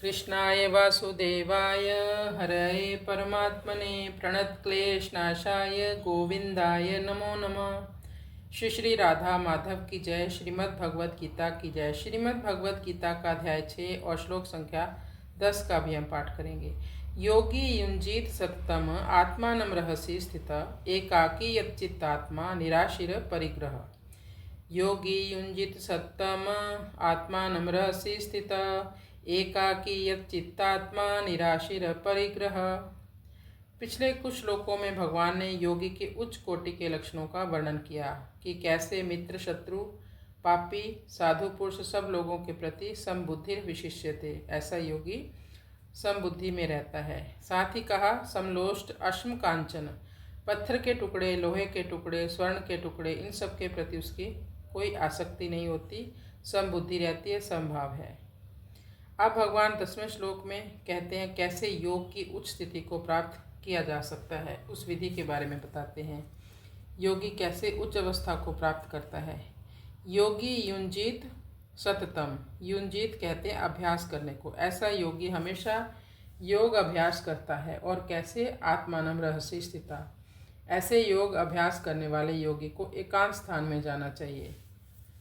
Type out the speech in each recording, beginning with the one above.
कृष्णाय वासुदेवाय हरये परमात्मने प्रणतक्लेशनाशाय गोविंदाय नमो नमः। श्री श्री राधा माधव की जय। श्रीमद् भगवद गीता की जय। श्रीमद् भगवद गीता का अध्याय 6 और श्लोक संख्या 10 का भी हम पाठ करेंगे। योगी युंजीत सततम आत्मानं रहसि स्थित एकाकी यच्चित्तात्मा निराशिर परिग्रह। योगी युंजित सत्तम आत्मानं रहसि स्थित एकाकी यच्चित्तात्मा निराशिर परिग्रह। पिछले कुछ श्लोकों में भगवान ने योगी के उच्च कोटि के लक्षणों का वर्णन किया कि कैसे मित्र, शत्रु, पापी, साधु पुरुष सब लोगों के प्रति समबुद्धि विशिष्य थे। ऐसा योगी समबुद्धि में रहता है। साथ ही कहा समलोष्ट अश्म कांचन, पत्थर के टुकड़े, लोहे के टुकड़े, स्वर्ण के टुकड़े, इन सब के प्रति उसकी कोई आसक्ति नहीं होती, समबुद्धि रहती है, समभाव है। अब भगवान 10वें श्लोक में कहते हैं कैसे योग की उच्च स्थिति को प्राप्त किया जा सकता है, उस विधि के बारे में बताते हैं। योगी कैसे उच्च अवस्था को प्राप्त करता है। योगी युंजीत सततम, युंजीत कहते हैं अभ्यास करने को। ऐसा योगी हमेशा योग अभ्यास करता है। और कैसे आत्मानं रहसि स्थिता, ऐसे योग अभ्यास करने वाले योगी को एकांत स्थान में जाना चाहिए।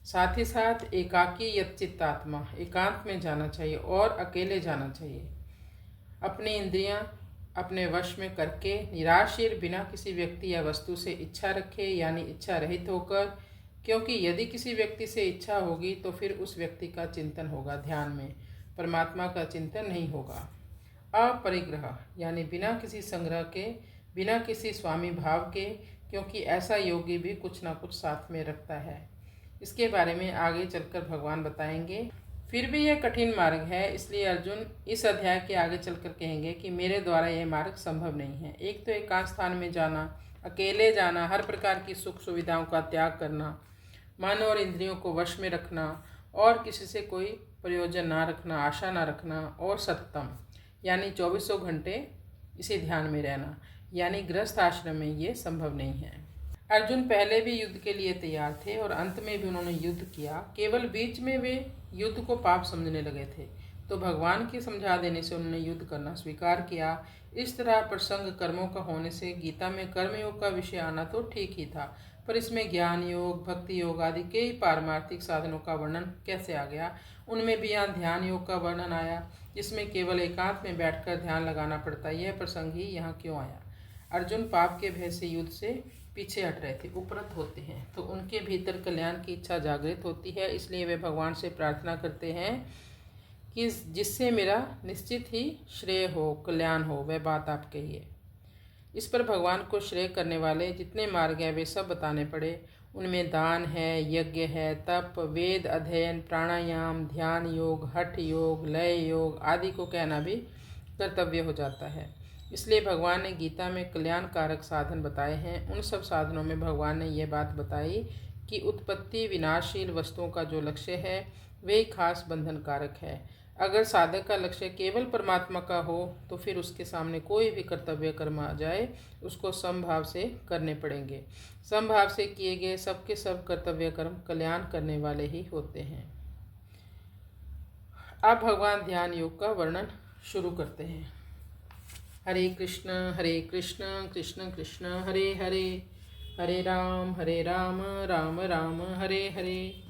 साथ ही साथ एकाकी यच्चित्तात्मा, एकांत में जाना चाहिए और अकेले जाना चाहिए। अपनी इंद्रियां अपने वश में करके निराशीर, बिना किसी व्यक्ति या वस्तु से इच्छा रखे, यानी इच्छा रहित होकर, क्योंकि यदि किसी व्यक्ति से इच्छा होगी तो फिर उस व्यक्ति का चिंतन होगा ध्यान में, परमात्मा का चिंतन नहीं होगा। अपरिग्रह यानी बिना किसी संग्रह के, बिना किसी स्वामी भाव के, क्योंकि ऐसा योगी भी कुछ ना कुछ साथ में रखता है। इसके बारे में आगे चलकर भगवान बताएंगे। फिर भी यह कठिन मार्ग है, इसलिए अर्जुन इस अध्याय के आगे चलकर कहेंगे कि मेरे द्वारा यह मार्ग संभव नहीं है। एक तो एकांत स्थान में जाना, अकेले जाना, हर प्रकार की सुख सुविधाओं का त्याग करना, मन और इंद्रियों को वश में रखना और किसी से कोई प्रयोजन ना रखना, आशा ना रखना, और सततम यानी 24 घंटे इसी ध्यान में रहना, यानी गृहस्थ आश्रम में ये संभव नहीं है। अर्जुन पहले भी युद्ध के लिए तैयार थे और अंत में भी उन्होंने युद्ध किया। केवल बीच में वे युद्ध को पाप समझने लगे थे, तो भगवान के समझा देने से उन्होंने युद्ध करना स्वीकार किया। इस तरह प्रसंग कर्मों का होने से गीता में कर्मयोग का विषय आना तो ठीक ही था, पर इसमें ज्ञान योग, भक्ति योग आदि कई पारमार्थिक साधनों का वर्णन कैसे आ गया। उनमें भी यहाँ ध्यान योग का वर्णन आया, जिसमें केवल एकांत में बैठकर ध्यान लगाना पड़ता। यह प्रसंग ही यहाँ क्यों आया। अर्जुन पाप के भय से युद्ध से पीछे हट रहे थे, उपरत होते हैं, तो उनके भीतर कल्याण की इच्छा जागृत होती है। इसलिए वे भगवान से प्रार्थना करते हैं कि जिससे मेरा निश्चित ही श्रेय हो, कल्याण हो, वह बात आप कहिए। इस पर भगवान को श्रेय करने वाले जितने मार्ग हैं वे सब बताने पड़े। उनमें दान है, यज्ञ है, तप, वेद अध्ययन, प्राणायाम, ध्यान योग, हठ योग, लय योग आदि को कहना भी कर्तव्य हो जाता है। इसलिए भगवान ने गीता में कल्याण कारक साधन बताए हैं। उन सब साधनों में भगवान ने यह बात बताई कि उत्पत्ति विनाशशील वस्तुओं का जो लक्ष्य है वही खास बंधन कारक है। अगर साधक का लक्ष्य केवल परमात्मा का हो तो फिर उसके सामने कोई भी कर्तव्य कर्म आ जाए उसको समभाव से करने पड़ेंगे। समभाव से किए गए सबके सब कर्तव्य कर्म कल्याण करने वाले ही होते हैं। अब भगवान ध्यान योग का वर्णन शुरू करते हैं। हरे कृष्ण कृष्ण कृष्ण हरे हरे, हरे राम राम राम हरे हरे।